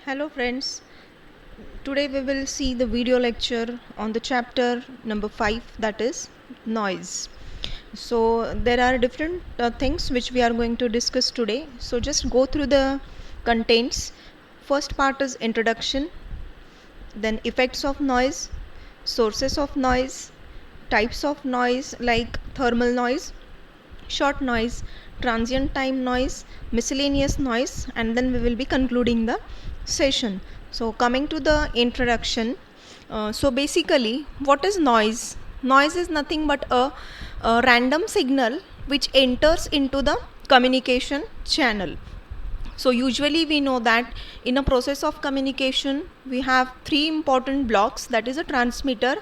Hello friends, today we will see the video lecture on the chapter number 5, that is noise. So there are different things which we are going to discuss today. So just go through the contents. First part is introduction, then effects of noise, sources of noise, types of noise like thermal noise, short noise, transient time noise, miscellaneous noise, and then we will be concluding the session. So coming to the introduction, so basically what is noise? Noise is nothing but a random signal which enters into the communication channel. So usually we know that in a process of communication we have three important blocks, that is a transmitter,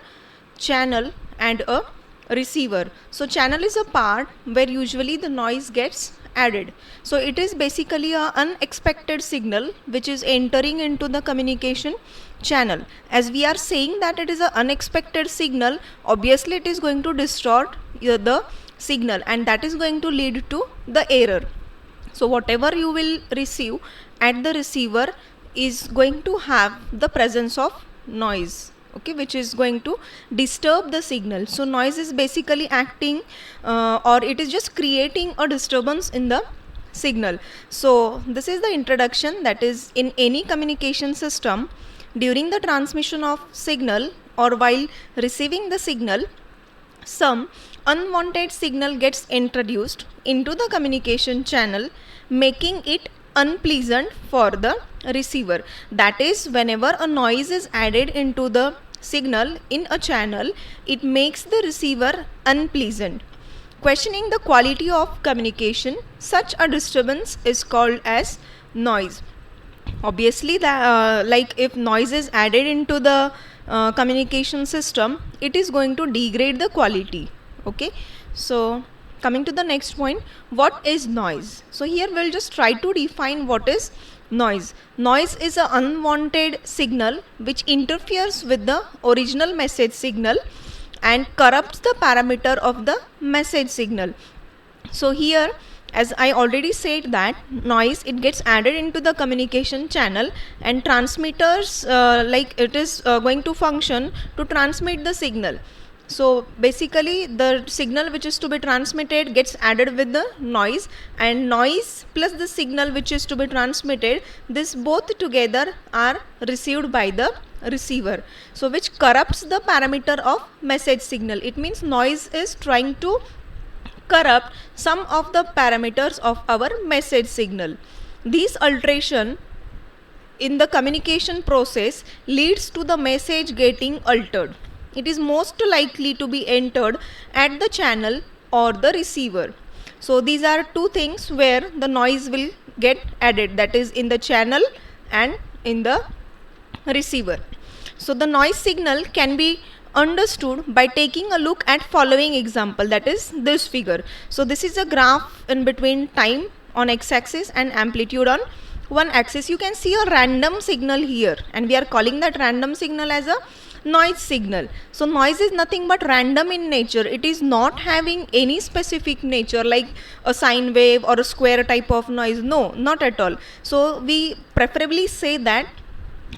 channel and a receiver. So channel is a part where usually the noise gets added. So it is basically a unexpected signal which is entering into the communication channel. As we are saying that it is an unexpected signal, obviously it is going to distort the signal and that is going to lead to the error. So whatever you will receive at the receiver is going to have the presence of noise, okay, which is going to disturb the signal. So noise is basically acting or it is just creating a disturbance in the signal. So this is the introduction, that is in any communication system during the transmission of signal or while receiving the signal, some unwanted signal gets introduced into the communication channel, making it unpleasant for the receiver. That is, whenever a noise is added into the signal in a channel, it makes the receiver unpleasant. Questioning the quality of communication, such a disturbance is called as noise. Obviously like if noise is added into the communication system, it is going to degrade the quality. Okay, so coming to the next point, what is noise? So here we'll just try to define what is noise. Noise is an unwanted signal which interferes with the original message signal and corrupts the parameter of the message signal. So here, as I already said, that noise, it gets added into the communication channel and transmitters like it is going to function to transmit the signal. So basically the signal which is to be transmitted gets added with the noise, and noise plus the signal which is to be transmitted, this both together are received by the receiver, so which corrupts the parameter of message signal. It means noise is trying to corrupt some of the parameters of our message signal. These alteration in the communication process leads to the message getting altered. It is most likely to be entered at the channel or the receiver. So these are two things where the noise will get added, that is in the channel and in the receiver. So the noise signal can be understood by taking a look at following example, that is this figure. So this is a graph in between time on x-axis and amplitude on one axis. You can see a random signal here and we are calling that random signal as a noise signal. So noise is nothing but random in nature. It is not having any specific nature like a sine wave or a square type of noise. No, not at all. So we preferably say that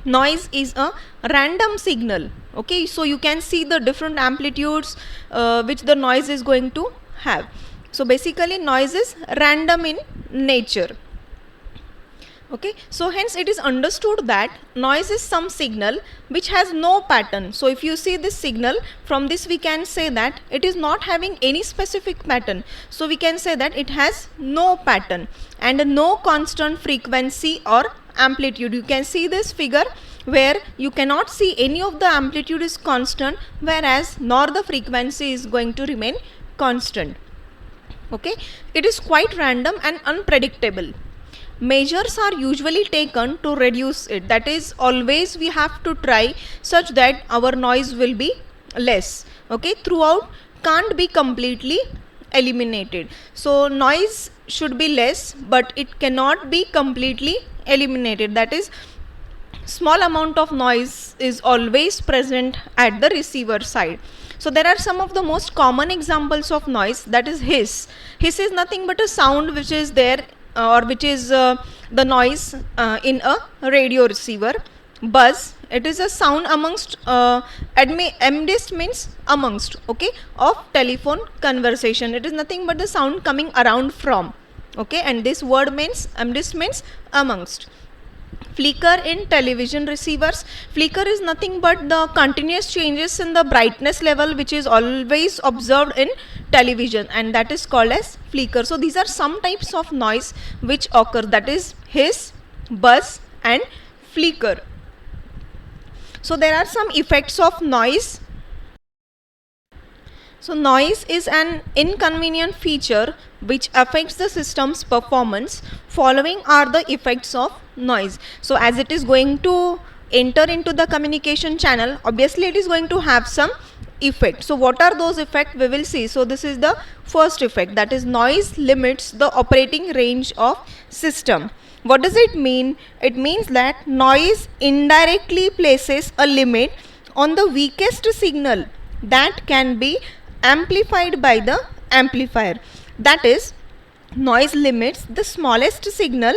noise is a random signal. Okay, so you can see the different amplitudes which the noise is going to have. So basically noise is random in nature. Okay, so hence it is understood that noise is some signal which has no pattern. So if you see this signal, from this we can say that it is not having any specific pattern. So we can say that it has no pattern and no constant frequency or amplitude. You can see this figure where you cannot see any of the amplitude is constant, whereas nor the frequency is going to remain constant. Okay, it is quite random and unpredictable. Measures are usually taken to reduce it, that is always we have to try such that our noise will be less. Okay, throughout can't be completely eliminated. So noise should be less but it cannot be completely eliminated, that is small amount of noise is always present at the receiver side. So there are some of the most common examples of noise, that is hiss. Hiss is nothing but a sound which is there or which is the noise in a radio receiver. Buzz, it is a sound amongst amidst means amongst, okay, of telephone conversation. It is nothing but the sound coming around from, okay, and this word means amidst means amongst. Flicker in television receivers. Flicker is nothing but the continuous changes in the brightness level which is always observed in television, and that is called as flicker. So these are some types of noise which occur, that is hiss, buzz and flicker. So there are some effects of noise. So noise is an inconvenient feature which affects the system's performance. Following are the effects of noise. So as it is going to enter into the communication channel, obviously it is going to have some effect. So what are those effects, we will see. So this is the first effect, that is noise limits the operating range of system. What does it mean? It means that noise indirectly places a limit on the weakest signal that can be amplified by the amplifier. That is, noise limits the smallest signal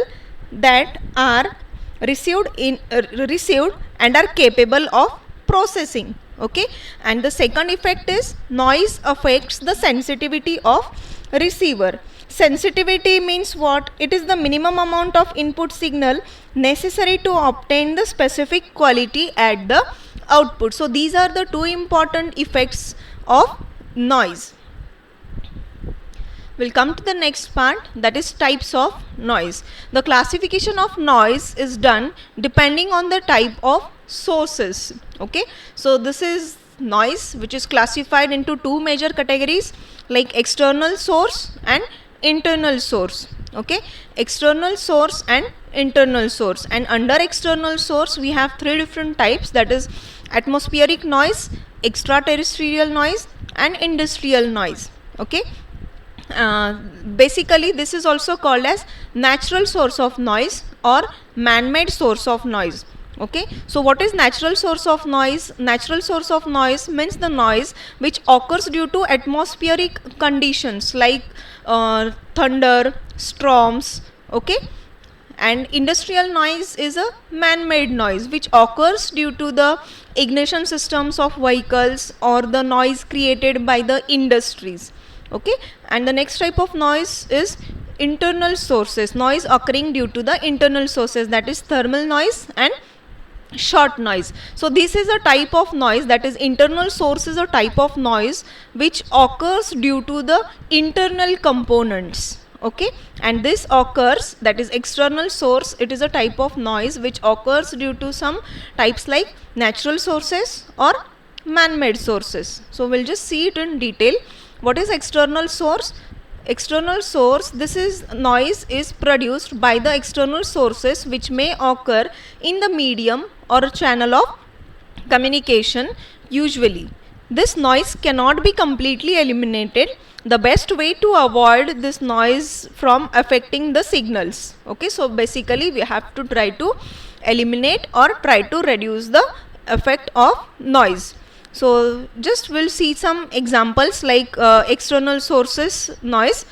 that are received and are capable of processing, okay. And the second effect is noise affects the sensitivity of receiver. Sensitivity means what? It is the minimum amount of input signal necessary to obtain the specific quality at the output. So these are the two important effects of noise. We'll come to the next part, that is types of noise. The classification of noise is done depending on the type of sources, okay. So this is noise which is classified into two major categories, like external source and internal source, okay. External source and internal source, and under external source we have three different types, that is atmospheric noise, extraterrestrial noise and industrial noise, okay. Basically this is also called as natural source of noise or man-made source of noise, okay. So what is natural source of noise? Natural source of noise means the noise which occurs due to atmospheric conditions like thunder, storms, okay. And industrial noise is a man-made noise which occurs due to the ignition systems of vehicles or the noise created by the industries, okay. And the next type of noise is internal sources, noise occurring due to the internal sources, that is thermal noise and short noise. So this is a type of noise, that is internal source is a type of noise which occurs due to the internal components, okay. And this occurs, that is external source, it is a type of noise which occurs due to some types like natural sources or man-made sources. So we'll just see it in detail. What is external source? External source, this is noise is produced by the external sources which may occur in the medium or a channel of communication. Usually this noise cannot be completely eliminated. The best way to avoid this noise from affecting the signals, okay. So basically we have to try to eliminate or try to reduce the effect of noise. So just we'll see some examples like external sources noise.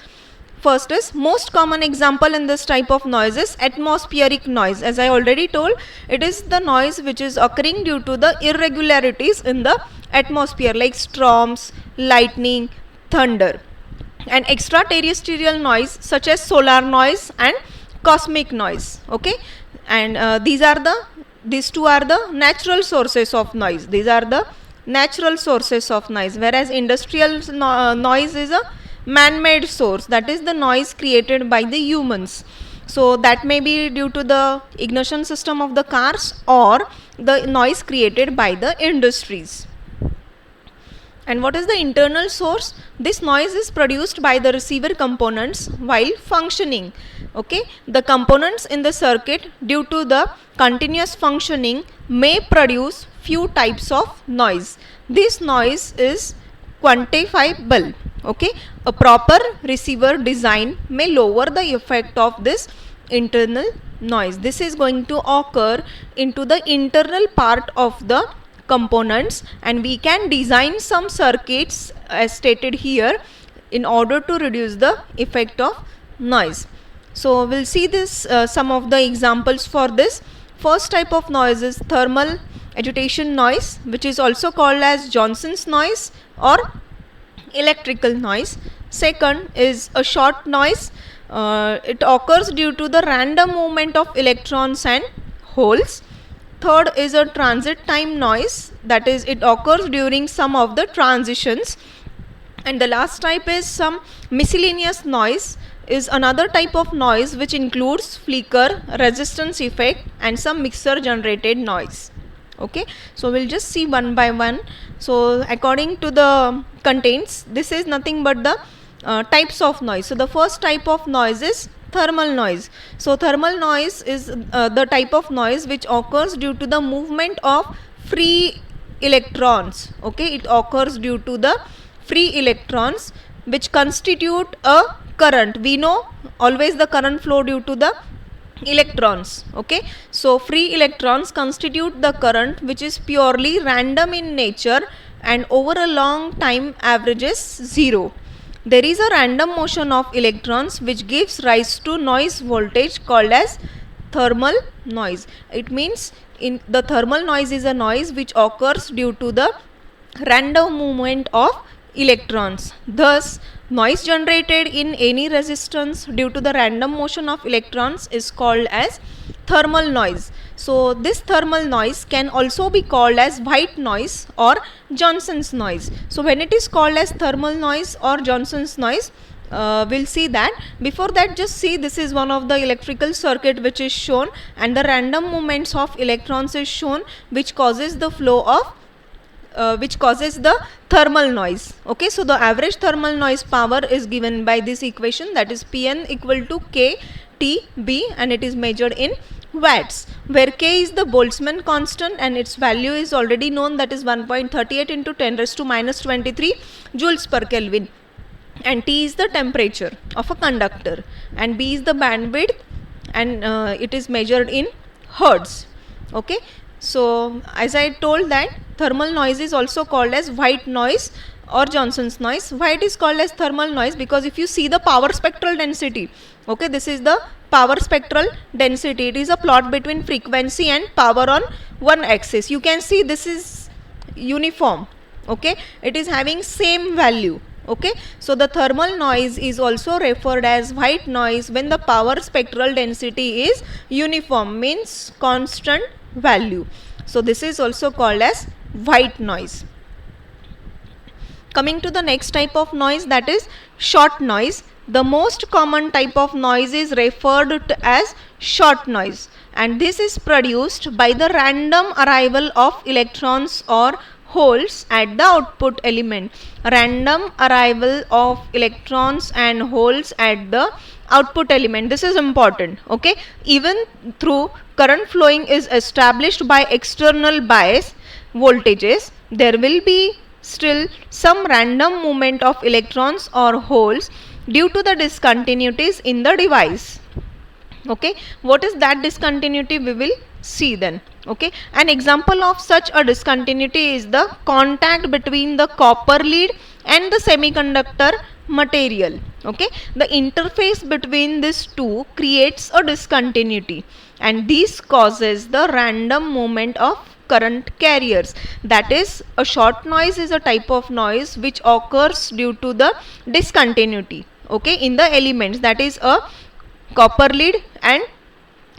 First is most common example in this type of noise is atmospheric noise. As I already told, it is the noise which is occurring due to the irregularities in the atmosphere like storms, lightning, thunder. And extraterrestrial noise such as solar noise and cosmic noise, okay. And these two are the natural sources of noise. These are the natural sources of noise, whereas industrial noise is a man-made source, that is the noise created by the humans. So that may be due to the ignition system of the cars or the noise created by the industries. And what is the internal source? This noise is produced by the receiver components while functioning, okay. The components in the circuit, due to the continuous functioning, may produce few types of noise. This noise is quantifiable, okay. A proper receiver design may lower the effect of this internal noise. This is going to occur into the internal part of the components, and we can design some circuits as stated here in order to reduce the effect of noise. So we'll see this some of the examples for this. First type of noise is thermal agitation noise, which is also called as Johnson's noise or electrical noise. Second is a short noise. It occurs due to the random movement of electrons and holes. Third is a transit time noise, that is, it occurs during some of the transitions. And the last type is some miscellaneous noise, is another type of noise which includes flicker, resistance effect, and some mixer generated noise. Okay, so we'll just see one by one. So according to the contents, this is nothing but the types of noise. So the first type of noise is thermal noise. So thermal noise is the type of noise which occurs due to the movement of free electrons. Okay, it occurs due to the free electrons which constitute a current. We know always the current flow due to the electrons. Okay, so free electrons constitute the current which is purely random in nature and over a long time averages 0. There is a random motion of electrons which gives rise to noise voltage called as thermal noise. It means in the thermal noise is a noise which occurs due to the random movement of electrons. Thus, noise generated in any resistance due to the random motion of electrons is called as thermal noise. So this thermal noise can also be called as white noise or Johnson's noise. So when it is called as thermal noise or Johnson's noise, we'll see that. Before that, just see, this is one of the electrical circuit which is shown, and the random movements of electrons is shown, which causes the flow of which causes the thermal noise. Okay, so the average thermal noise power is given by this equation, that is Pn equal to KTB, and it is measured in watts, where K is the Boltzmann constant and its value is already known, that is 1.38 into 10 raised to minus 23 joules per Kelvin, and T is the temperature of a conductor, and B is the bandwidth, and it is measured in hertz. Okay, so as I told that thermal noise is also called as white noise or Johnson's noise. Why it is called as thermal noise? Because if you see the power spectral density, okay, this is the power spectral density. It is a plot between frequency and power on one axis. You can see this is uniform. Okay, it is having same value. Okay, so the thermal noise is also referred as white noise when the power spectral density is uniform, means constant value. So this is also called as white noise. Coming to the next type of noise, that is short noise. The most common type of noise is referred to as short noise, and this is produced by the random arrival of electrons or holes at the output element. Random arrival of electrons and holes at the output element. This is important. Okay, even through current flowing is established by external bias voltages, there will be still some random movement of electrons or holes due to the discontinuities in the device. Okay, what is that discontinuity? We will see then. Okay, an example of such a discontinuity is the contact between the copper lead and the semiconductor material. Okay, the interface between these two creates a discontinuity, and this causes the random movement of current carriers. That is, a short noise is a type of noise which occurs due to the discontinuity, okay, in the elements, that is a copper lead and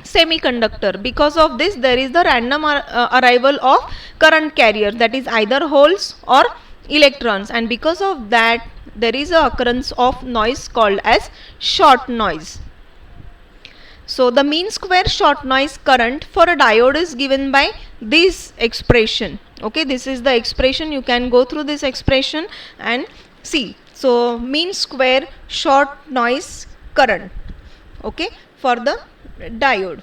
semiconductor. Because of this, there is the random arrival of current carriers, that is either holes or electrons, and because of that there is a occurrence of noise called as short noise. So the mean square short noise current for a diode is given by this expression. Okay, this is the expression. You can go through this expression and see. So mean square short noise current, okay, for the diode.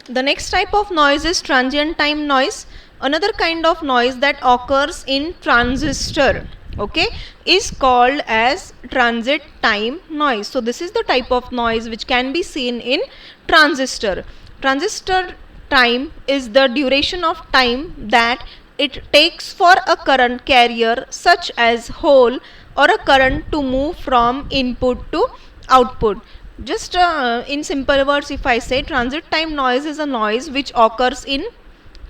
The next type of noise is transient time noise. Another kind of noise that occurs in transistor, okay, is called as transit time noise. So this is the type of noise which can be seen in transistor. Transistor time is the duration of time that it takes for a current carrier such as hole or a current to move from input to output. Just in simple words, if I say, transit time noise is a noise which occurs in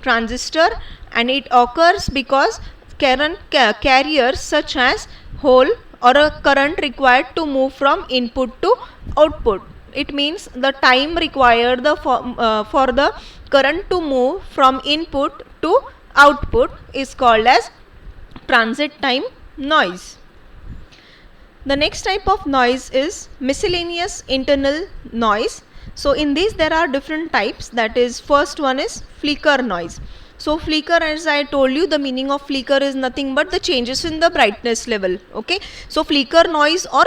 transistor, and it occurs because current carriers such as hole or a current required to move from input to output. It means the time required for the current to move from input to output is called as transit time noise. The next type of noise is miscellaneous internal noise. So in these there are different types. That is, first one is flicker noise. So flicker, as I told you, the meaning of flicker is nothing but the changes in the brightness level. Okay, so flicker noise, or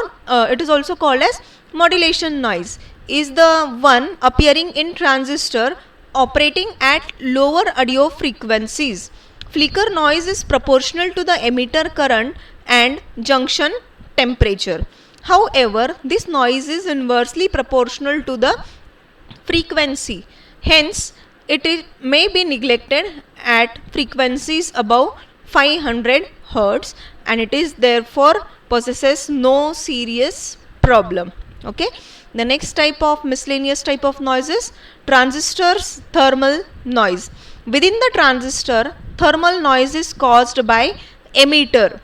it is also called as modulation noise, is the one appearing in transistor operating at lower audio frequencies. Flicker noise is proportional to the emitter current and junction temperature. However, this noise is inversely proportional to the frequency. Hence, may be neglected at frequencies above 500 Hz, and it is therefore possesses no serious problem. Okay. The next type of miscellaneous type of noise is transistor's thermal noise. Within the transistor, thermal noise is caused by emitter,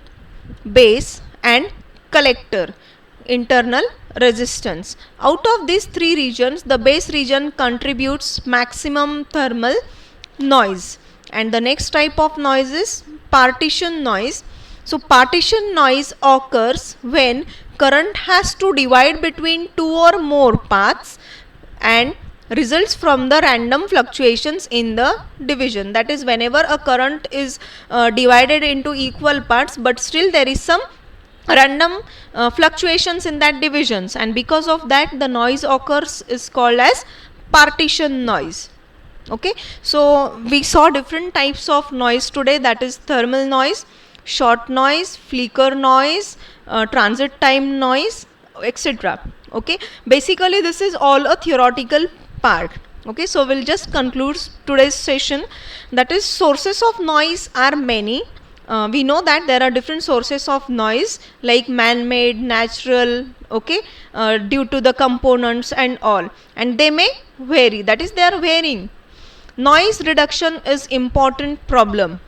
base, and collector internal resistance. Out of these three regions, the base region contributes maximum thermal noise. And the next type of noise is partition noise. So partition noise occurs when current has to divide between two or more paths and results from the random fluctuations in the division. That is, whenever a current is divided into equal parts, but still there is some random fluctuations in that divisions, and because of that the noise occurs is called as partition noise. Okay, so we saw different types of noise today, that is thermal noise, short noise, flicker noise, transit time noise, etc. Okay, basically this is all a theoretical part. Okay, so we'll just conclude today's session. That is, sources of noise are many. We know that there are different sources of noise, like man-made, natural, okay, due to the components and all, and they may vary, that is, they are varying. Noise reduction is important problem.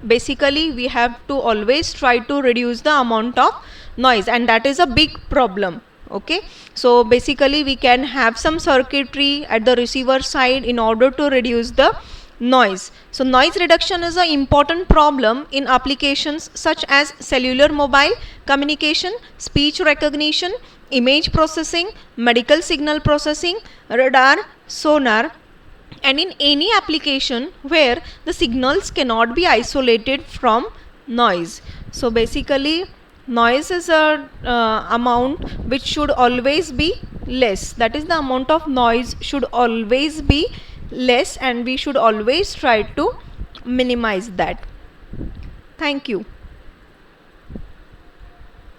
Basically we have to always try to reduce the amount of noise, and that is a big problem. Okay, so basically we can have some circuitry at the receiver side in order to reduce the noise. So noise reduction is an important problem in applications such as cellular mobile communication, speech recognition, image processing, medical signal processing, radar, sonar, and in any application where the signals cannot be isolated from noise. So basically noise is a amount which should always be less. That is, the amount of noise should always be less, and we should always try to minimize that. Thank you.